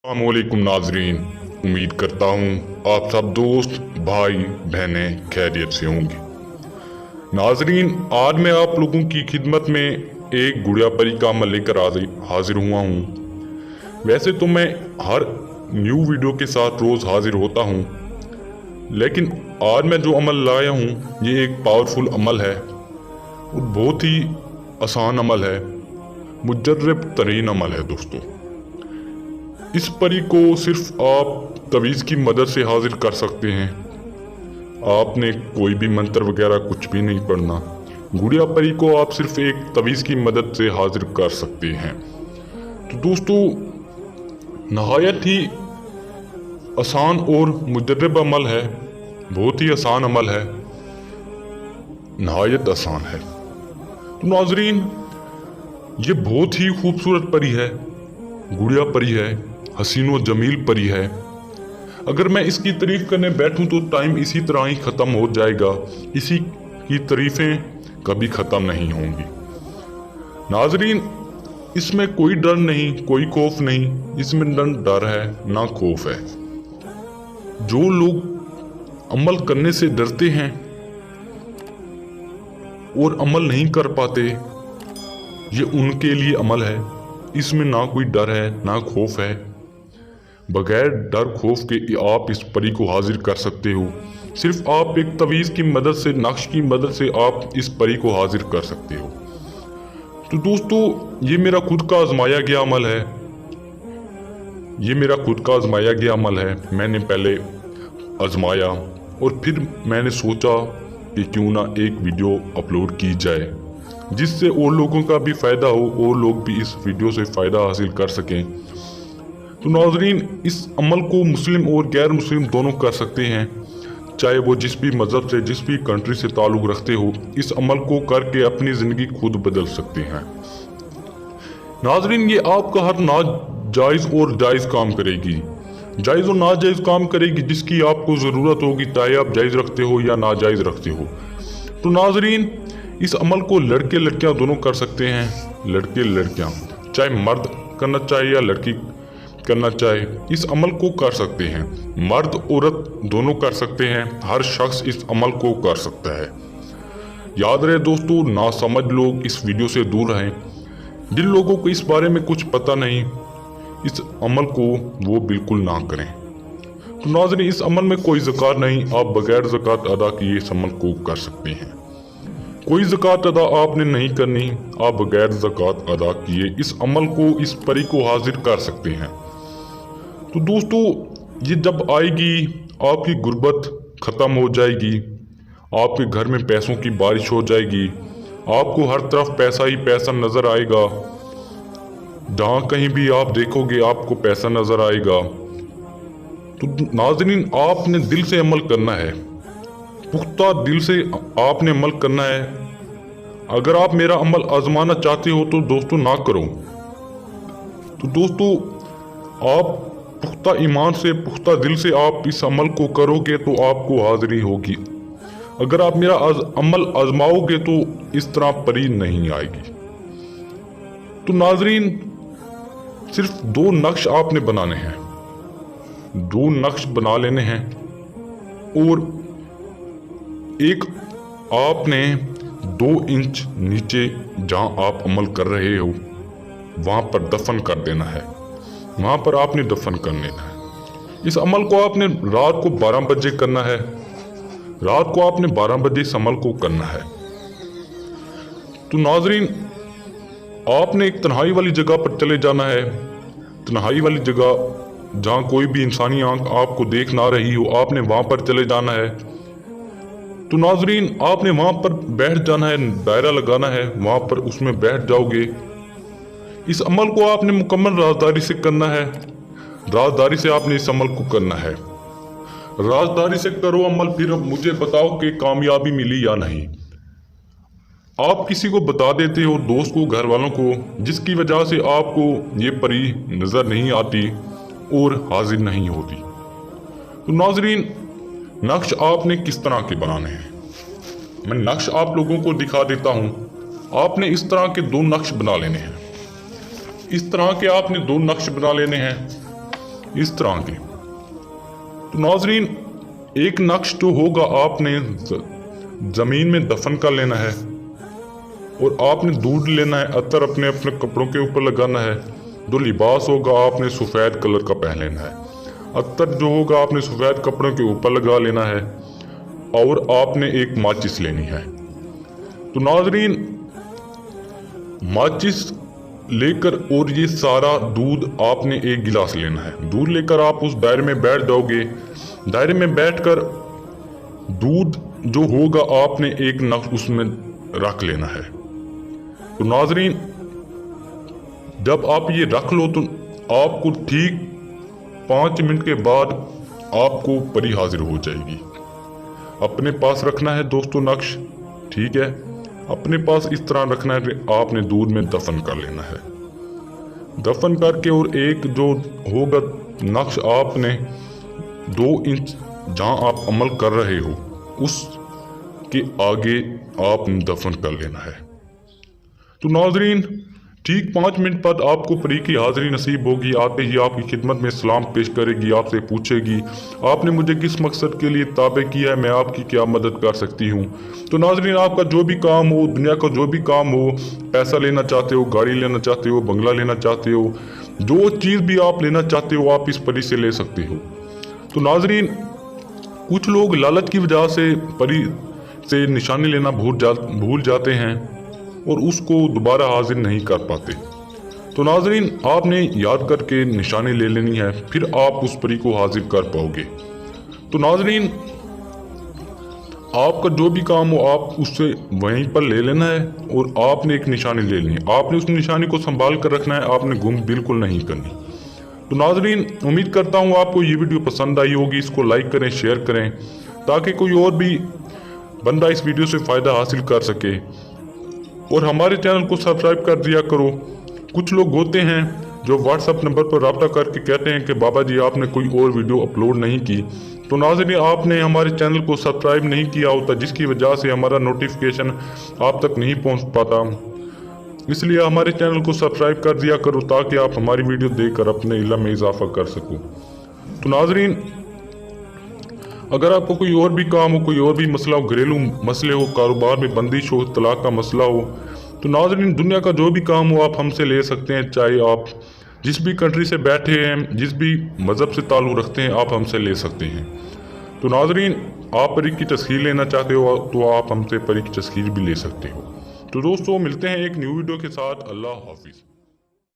अस्सलामुअलैकुम नाजरीन, उम्मीद करता हूँ आप सब दोस्त भाई बहनें खैरियत से होंगे। नाजरीन, आज मैं आप लोगों की खिदमत में एक गुड़िया परी का अमल लेकर हाजिर हुआ हूँ। वैसे तो मैं हर न्यू वीडियो के साथ रोज़ हाजिर होता हूँ, लेकिन आज मैं जो अमल लाया हूँ ये एक पावरफुल अमल है और बहुत ही आसान अमल है, मुजर्रब तरीन अमल है दोस्तों। इस परी को सिर्फ आप तवीज़ की मदद से हाजिर कर सकते हैं। आपने कोई भी मंत्र वगैरह कुछ भी नहीं पढ़ना। गुड़िया परी को आप सिर्फ एक तवीज़ की मदद से हाजिर कर सकते हैं। तो दोस्तों, नहायत ही आसान और मुजर्रब अमल है, बहुत ही आसान अमल है, नहायत आसान है। तो नाजरीन, ये बहुत ही खूबसूरत परी है, गुड़िया परी है, हसीन व जमील परी है। अगर मैं इसकी तारीफ करने बैठूं तो टाइम इसी तरह ही ख़त्म हो जाएगा। इसी की तारीफ़ें कभी ख़त्म नहीं होंगी। नाजरीन, इसमें कोई डर नहीं, कोई खौफ नहीं, इसमें ना डर है ना खौफ है। जो लोग अमल करने से डरते हैं और अमल नहीं कर पाते, ये उनके लिए अमल है। इसमें ना कोई डर है ना खौफ है। बगैर डर खौफ के आप इस परी को हाजिर कर सकते हो। सिर्फ आप एक तवीज़ की मदद से, नक्श की मदद से आप इस परी को हाजिर कर सकते हो। तो दोस्तों, ये मेरा खुद का आजमाया गया अमल है, ये मेरा खुद का आजमाया गया अमल है। मैंने पहले आजमाया और फिर मैंने सोचा कि क्यों ना एक वीडियो अपलोड की जाए जिससे और लोगों का भी फ़ायदा हो और लोग भी इस वीडियो से फ़ायदा हासिल कर सकें। तो नाजरीन, इस अमल को मुस्लिम और गैर मुस्लिम दोनों कर सकते हैं, चाहे वो जिस भी मज़हब से, जिस भी कंट्री से ताल्लुक़ रखते हो। इस अमल को करके अपनी ज़िंदगी खुद बदल सकते हैं। नाजरीन, ये आपका हर नाजायज़ और जायज़ काम करेगी, जायज़ और नाजायज़ काम करेगी जिसकी आपको ज़रूरत होगी, चाहे आप जायज़ रखते हो या नाजायज़ रखते हो। तो नाजरीन, इस अमल को लड़के लड़कियां दोनों कर सकते हैं। लड़के लड़कियां, चाहे मर्द करना चाहे या लड़की करना चाहे, इस अमल को कर सकते हैं। मर्द औरत दोनों कर सकते हैं, हर शख्स इस अमल को कर सकता है। याद रहे दोस्तों, नासमझ लोग इस वीडियो से दूर रहें। जिन लोगों को इस बारे में कुछ पता नहीं, इस अमल को वो बिल्कुल ना करें। तो नाज़रीन, इस अमल में कोई ज़कात नहीं, आप बगैर ज़कात अदा किए इस अमल को कर सकते हैं। कोई ज़कात अदा आपने नहीं करनी, आप बगैर ज़कात अदा किए इस अमल को, इस परी को हाजिर कर सकते हैं। तो दोस्तों, ये जब आएगी आपकी गुर्बत ख़त्म हो जाएगी, आपके घर में पैसों की बारिश हो जाएगी, आपको हर तरफ पैसा ही पैसा नज़र आएगा। जहाँ कहीं भी आप देखोगे आपको पैसा नज़र आएगा। तो नाज़रीन, आपने दिल से अमल करना है, पुख्ता दिल से आपने अमल करना है। अगर आप मेरा अमल आजमाना चाहते हो तो दोस्तों ना करो। तो दोस्तों, आप पुख्ता ईमान से, पुख्ता दिल से आप इस अमल को करोगे तो आपको हाजिरी होगी। अगर आप मेरा अमल आजमाओगे तो इस तरह परी नहीं आएगी। तो नाजरीन, सिर्फ 2 नक्श आपने बनाने हैं, 2 नक्श बना लेने हैं और एक आपने 2 इंच नीचे जहां आप अमल कर रहे हो वहां पर दफन कर देना है, वहां पर आपने दफन कर लेना है। इस अमल को आपने रात को 12 बजे करना है, रात को आपने 12 बजे इस अमल को करना है। तो नाजरीन, आपने एक तन्हाई वाली जगह पर चले जाना है, तन्हाई वाली जगह जहां कोई भी इंसानी आंख आपको देख ना रही हो, आपने वहां पर चले जाना है। तो नाजरीन, आपने वहां पर बैठ जाना है, दायरा लगाना है, वहां पर उसमें बैठ जाओगे। इस अमल को आपने मुकम्मल राजदारी से करना है, राजदारी से आपने इस अमल को करना है। राजदारी से करो अमल, फिर मुझे बताओ कि कामयाबी मिली या नहीं। आप किसी को बता देते हो, दोस्त को, घर वालों को, जिसकी वजह से आपको ये परी नज़र नहीं आती और हाजिर नहीं होती। तो नाजरीन, नक्श आपने किस तरह के बनाने हैं, मैं नक्श आप लोगों को दिखा देता हूँ। आपने इस तरह के 2 नक्श बना लेने हैं, इस तरह के आपने 2 नक्श बना लेने हैं। इस तरह के। तो नाजरीन, एक नक्श जो होगा आपने ज़मीन में दफन कर लेना है और आपने दूध लेना है, अतर अपने अपने कपड़ों के ऊपर लगाना है। जो लिबास होगा आपने सफ़ेद कलर का पहन लेना है। अतर जो होगा आपने सफ़ेद कपड़ों के ऊपर लगा लेना है और आपने एक माचिस लेनी है। तो नाजरीन, माचिस लेकर और ये सारा दूध आपने एक गिलास लेना है। दूध लेकर आप उस दायरे में बैठ जाओगे। दायरे में बैठकर दूध जो होगा आपने एक नक्श उसमें रख लेना है। तो नाजरीन, जब आप ये रख लो तो आपको ठीक 5 मिनट के बाद आपको परी हाजिर हो जाएगी। अपने पास रखना है दोस्तों नक्श, ठीक है। अपने पास इस तरह रखना है कि आपने दूध में दफन कर लेना है। दफन करके और एक जो होगा नक्श आपने 2 इंच जहां आप अमल कर रहे हो उस के आगे आपने दफन कर लेना है। तो नाजरीन, ठीक 5 मिनट बाद आपको परी की हाजिरी नसीब होगी। आते ही आपकी खिदमत में सलाम पेश करेगी, आपसे पूछेगी आपने मुझे किस मकसद के लिए ताबे किया है, मैं आपकी क्या मदद कर सकती हूँ। तो नाजरीन, आपका जो भी काम हो, दुनिया का जो भी काम हो, पैसा लेना चाहते हो, गाड़ी लेना चाहते हो, बंगला लेना चाहते हो, जो चीज़ भी आप लेना चाहते हो आप इस परी से ले सकते हो। तो नाजरीन, कुछ लोग लालच की वजह से परी से निशानी लेना भूल जाते हैं और उसको दोबारा हाजिर नहीं कर पाते। तो नाजरीन, आपने याद करके निशानी ले लेनी है, फिर आप उस परी को हाजिर कर पाओगे। तो नाजरीन, आपका जो भी काम हो आप उससे वहीं पर ले लेना है और आपने एक निशानी ले लेनी है। आपने उस निशानी को संभाल कर रखना है, आपने गुम बिल्कुल नहीं करनी। तो नाजरीन, उम्मीद करता हूँ आपको ये वीडियो पसंद आई होगी। इसको लाइक करें, शेयर करें ताकि कोई और भी बंदा इस वीडियो से फ़ायदा हासिल कर सके। और हमारे चैनल को सब्सक्राइब कर दिया करो। कुछ लोग होते हैं जो व्हाट्सएप नंबर पर रब्ता करके कहते हैं कि बाबा जी आपने कोई और वीडियो अपलोड नहीं की। तो नाज़रीन, आपने हमारे चैनल को सब्सक्राइब नहीं किया होता, जिसकी वजह से हमारा नोटिफिकेशन आप तक नहीं पहुंच पाता। इसलिए हमारे चैनल को सब्सक्राइब कर दिया करो ताकि आप हमारी वीडियो देखकर अपने इल्म में इजाफा कर सको। तो नाज़रीन, अगर आपको कोई और भी काम हो, कोई और भी मसला हो, घरेलू मसले हो, कारोबार में बंदिश हो, तलाक का मसला हो, तो नाज़रीन दुनिया का जो भी काम हो आप हमसे ले सकते हैं। चाहे आप जिस भी कंट्री से बैठे हैं, जिस भी मज़हब से ताल्लुक़ रखते हैं, आप हमसे ले सकते हैं। तो नाज़रीन, आप परी की तस्खीर लेना चाहते हो तो आप हमसे परी की तस्खीर भी ले सकते हो। तो दोस्तों, मिलते हैं एक न्यू वीडियो के साथ। अल्लाह हाफिज़।